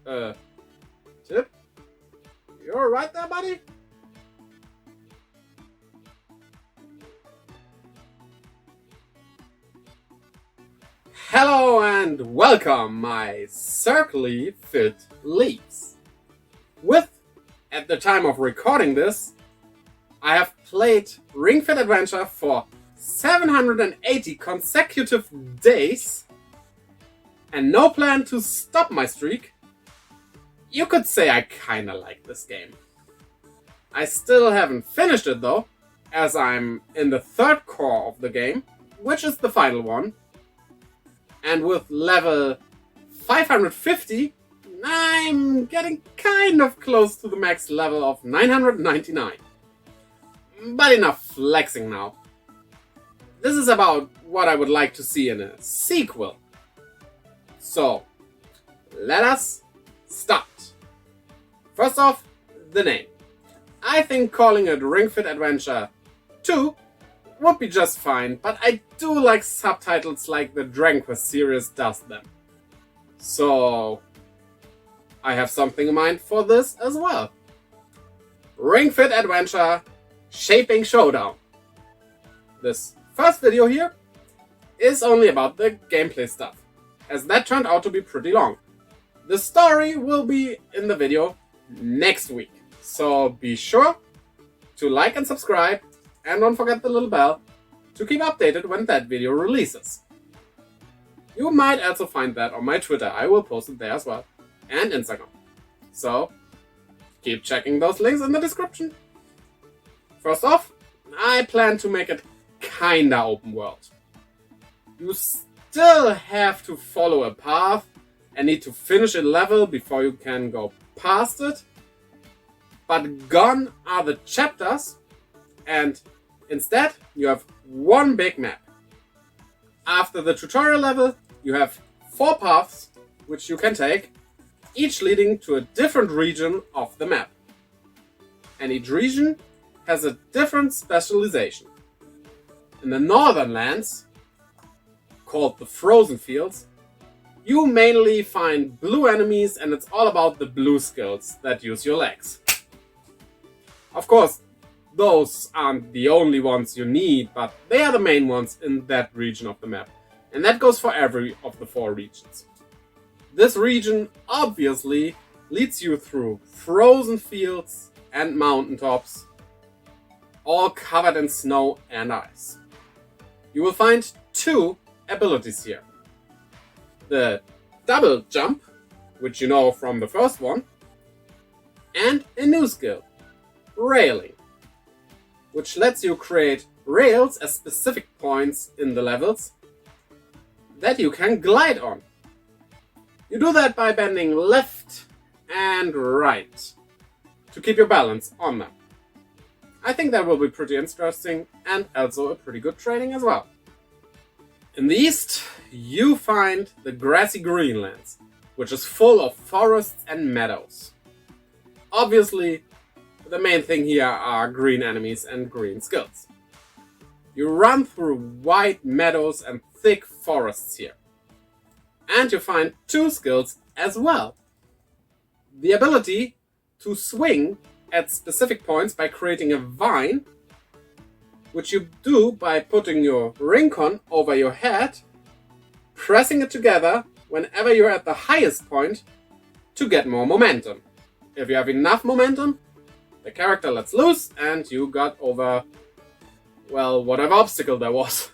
Tip? You're right there, buddy? Hello and welcome, my circly fit leaves. With, at the time of recording this, I have played Ring Fit Adventure for 780 consecutive days and no plan to stop my streak. You could say I kinda like this game. I still haven't finished it though, as I'm in the third core of the game, which is the final one. And with level 550, I'm getting kind of close to the max level of 999. But enough flexing now. This is about what I would like to see in a sequel. So, let us start. First off, the name. I think calling it Ring Fit Adventure 2 would be just fine, but I do like subtitles like the Dragon Quest series does them. So, I have something in mind for this as well. Ring Fit Adventure Shaping Showdown. This first video here is only about the gameplay stuff, as that turned out to be pretty long. The story will be in the video next week, so be sure to like and subscribe, and don't forget the little bell to keep updated when that video releases. You might also find that on my Twitter, I will post it there as well, and Instagram. So, keep checking those links in the description. First off, I plan to make it kinda open world. You still have to follow a path and need to finish a level before you can go past it. But gone are the chapters, and instead you have one big map. After the tutorial level, you have 4 paths which you can take, each leading to a different region of the map. And each region has a different specialization. In the northern lands, called the Frozen Fields, you mainly find blue enemies, and it's all about the blue skills that use your legs. Of course, those aren't the only ones you need, but they are the main ones in that region of the map. And that goes for every of the 4 regions. This region obviously leads you through frozen fields and mountaintops, all covered in snow and ice. You will find 2 abilities here. The double jump, which you know from the first one, and a new skill, railing, which lets you create rails as specific points in the levels that you can glide on. You do that by bending left and right to keep your balance on them. I think that will be pretty interesting and also a pretty good training as well. In the east, you find the grassy Greenlands, which is full of forests and meadows. Obviously, the main thing here are green enemies and green skills. You run through wide meadows and thick forests here. And you find 2 skills as well. The ability to swing at specific points by creating a vine, which you do by putting your ring-con over your head, pressing it together whenever you're at the highest point to get more momentum. If you have enough momentum, the character lets loose and you got over, well, whatever obstacle there was.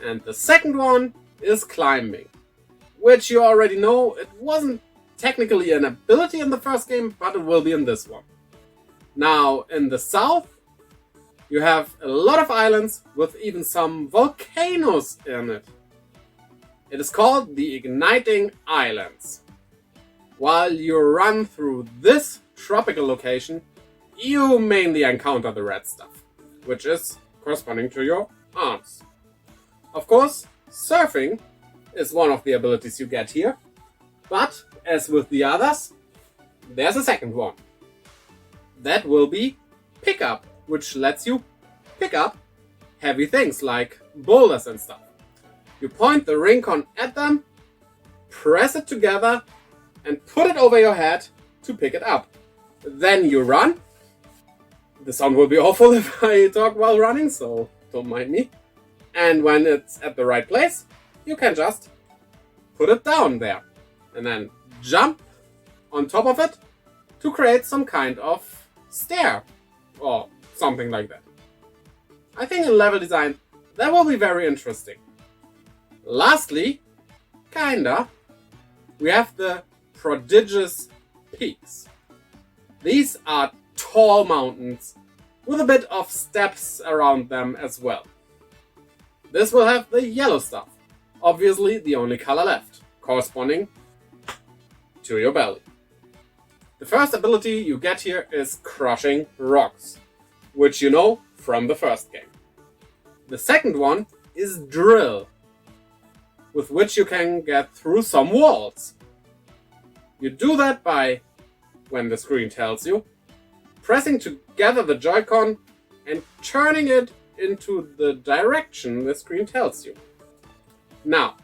And the second one is climbing, which you already know. It wasn't technically an ability in the first game, but it will be in this one. Now, in the south, you have a lot of islands with even some volcanoes in it. It is called the Igniting Islands. While you run through this tropical location, you mainly encounter the red stuff, which is corresponding to your arms. Of course, surfing is one of the abilities you get here, but as with the others, there's a second one. That will be pickup, which lets you pick up heavy things like boulders and stuff. You point the ring-con at them, press it together, and put it over your head to pick it up. Then you run. The sound will be awful if I talk while running, so don't mind me. And when it's at the right place, you can just put it down there and then jump on top of it to create some kind of stair or something like that. I think in level design that will be very interesting. Lastly, we have the prodigious peaks. These are tall mountains with a bit of steps around them as well. This will have the yellow stuff, obviously the only color left, corresponding to your belly. The first ability you get here is Crushing Rocks, which you know from the first game. The second one is Drill, with which you can get through some walls. You do that by, when the screen tells you, pressing together the Joy-Con and turning it into the direction the screen tells you. Now,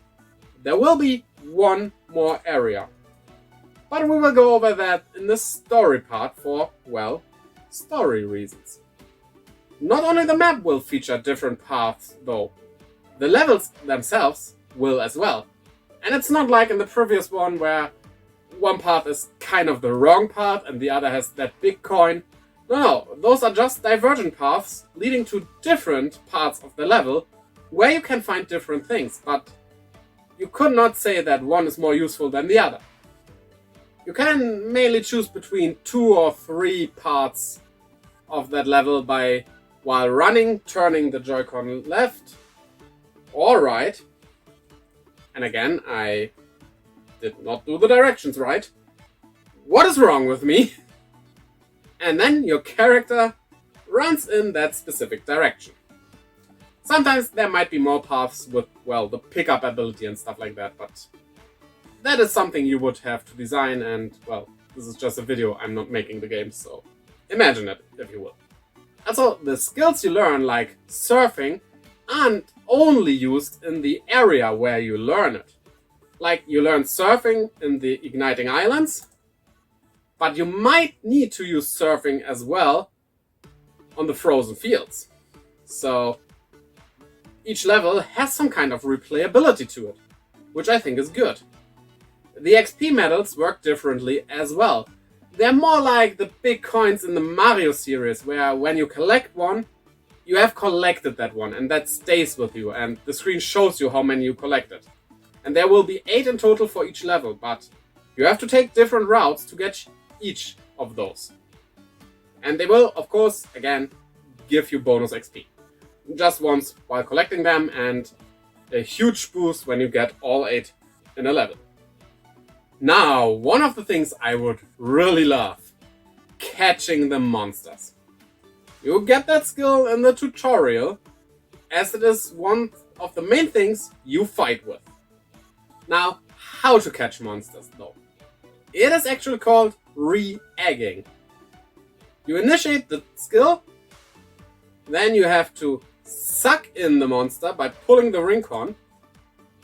there will be one more area, but we will go over that in the story part for, well, story reasons. Not only the map will feature different paths though, the levels themselves will as well. And it's not like in the previous one where one path is kind of the wrong path and the other has that big coin. No, those are just divergent paths leading to different parts of the level where you can find different things, but you could not say that one is more useful than the other. You can mainly choose between 2 or 3 parts of that level by, while running, turning the Joy-Con left or right. And again, I did not do the directions right. What is wrong with me? And then your character runs in that specific direction. Sometimes there might be more paths with, well, the pickup ability and stuff like that, but that is something you would have to design, and, well, this is just a video, I'm not making the game, so imagine it, if you will. Also, the skills you learn, like surfing, aren't only used in the area where you learn it. Like, you learn surfing in the Igniting Islands, but you might need to use surfing as well on the frozen fields. So each level has some kind of replayability to it, which I think is good. The XP medals work differently as well. They're more like the big coins in the Mario series, where when you collect one, you have collected that one and that stays with you, and the screen shows you how many you collected. And there will be 8 in total for each level, but you have to take different routes to get each of those. And they will, of course, again, give you bonus XP. Just once while collecting them, and a huge boost when you get all 8 in a level. Now, one of the things I would really love, catching the monsters. You get that skill in the tutorial, as it is one of the main things you fight with. Now, how to catch monsters though? It is actually called re-egging. You initiate the skill, then you have to suck in the monster by pulling the ring con.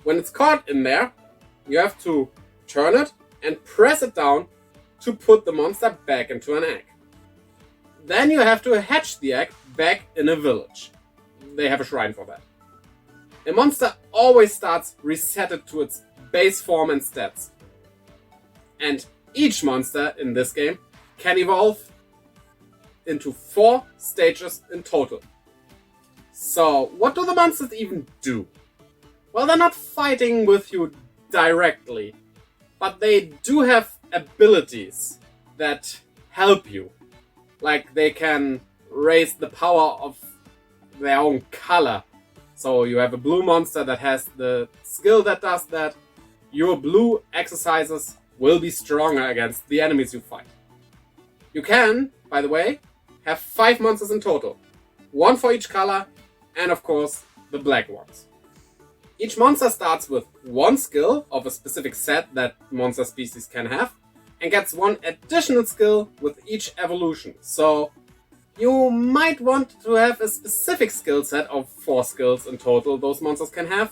When it's caught in there, you have to turn it and press it down to put the monster back into an egg. Then you have to hatch the egg back in a village. They have a shrine for that. A monster always starts resetted to its base form and stats. And each monster in this game can evolve into 4 stages in total. So what do the monsters even do? Well, they're not fighting with you directly, but they do have abilities that help you. Like, they can raise the power of their own color. So you have a blue monster that has the skill that does that. Your blue exercises will be stronger against the enemies you fight. You can, by the way, have 5 monsters in total. 1 for each color, and of course, the black ones. Each monster starts with 1 skill of a specific set that monster species can have, and gets 1 additional skill with each evolution. So you might want to have a specific skill set of 4 skills in total those monsters can have.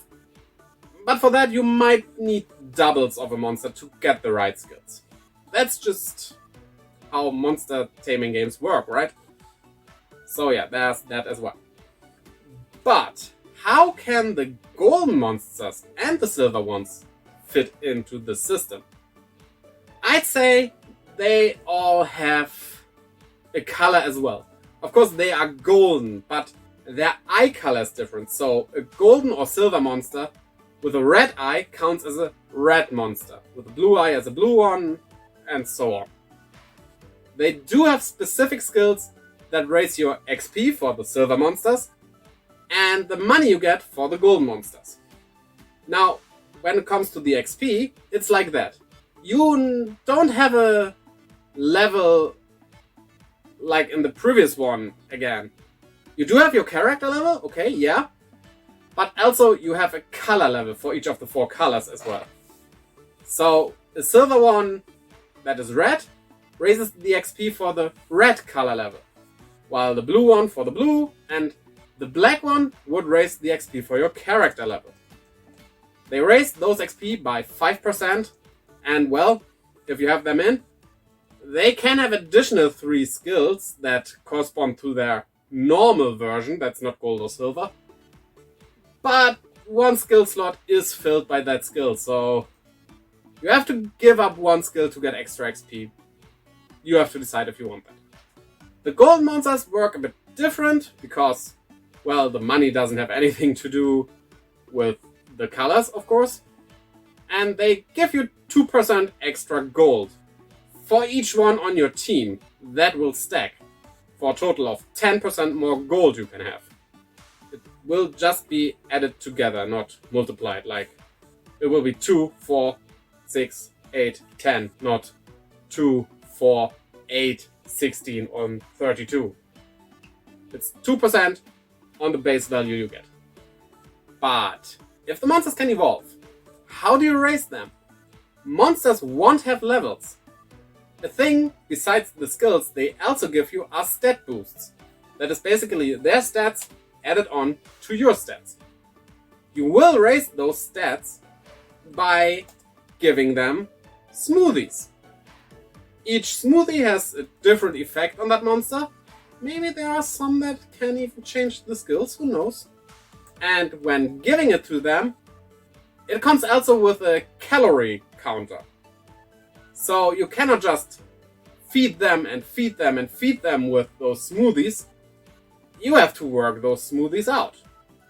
But for that you might need doubles of a monster to get the right skills. that's just how monster taming games work, right? So yeah, there's that as well. But how can the golden monsters and the silver ones fit into the system? I'd say they all have a color as well. Of course, they are golden, but their eye color is different. So a golden or silver monster with a red eye counts as a red monster, with a blue eye as a blue one, and so on. They do have specific skills that raise your XP for the silver monsters and the money you get for the golden monsters. Now, when it comes to the XP, it's like that. You don't have a level like in the previous one again. You do have your character level, okay, yeah. But also you have a color level for each of the 4 colors as well. So the silver one that is red raises the XP for the red color level, while the blue one for the blue and the black one would raise the XP for your character level. They raise those XP by 5%, and well, if you have them in, they can have additional 3 skills that correspond to their normal version, that's not gold or silver. But 1 skill slot is filled by that skill, so you have to give up 1 skill to get extra XP. You have to decide if you want that. The gold monsters work a bit different because, well, the money doesn't have anything to do with the colors, of course. And they give you 2% extra gold for each one on your team. That will stack for a total of 10% more gold you can have. It will just be added together, not multiplied. Like, it will be 2, 4, 6, 8, 10, not 2, 4, 8, 16 on 32. It's 2% on the base value you get. But if the monsters can evolve, how do you raise them? Monsters won't have levels. A thing besides the skills they also give you are stat boosts. That is basically their stats added on to your stats. You will raise those stats by giving them smoothies. Each smoothie has a different effect on that monster. Maybe there are some that can even change the skills, who knows? And when giving it to them, it comes also with a calorie counter. So you cannot just feed them and feed them and feed them with those smoothies. You have to work those smoothies out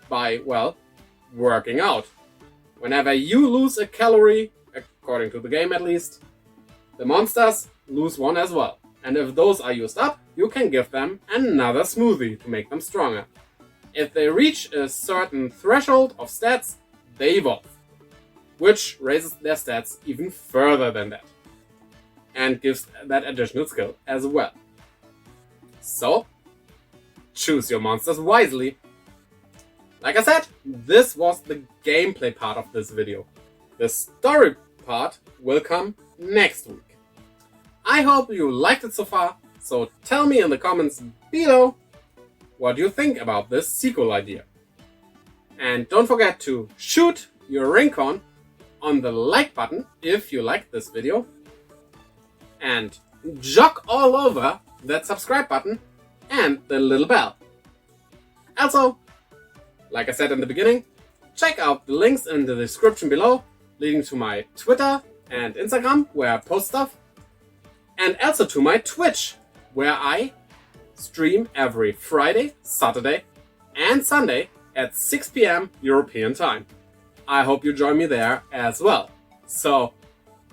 by, well, working out. Whenever you lose a calorie, according to the game at least, the monsters lose 1 as well. And if those are used up, you can give them another smoothie to make them stronger. If they reach a certain threshold of stats, they evolve, which raises their stats even further than that, and gives that additional skill as well. So, choose your monsters wisely. Like I said, this was the gameplay part of this video. The story part will come next week. I hope you liked it so far, so tell me in the comments below what you think about this sequel idea. And don't forget to shoot your Rincon on the like button if you liked this video, and jog all over that subscribe button and the little bell. Also, like I said in the beginning, check out the links in the description below leading to my Twitter and Instagram where I post stuff, and also to my Twitch where I stream every Friday, Saturday and Sunday at 6 p.m. European time. I hope you join me there as well. So,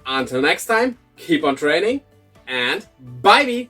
until next time, keep on training and bye-bye!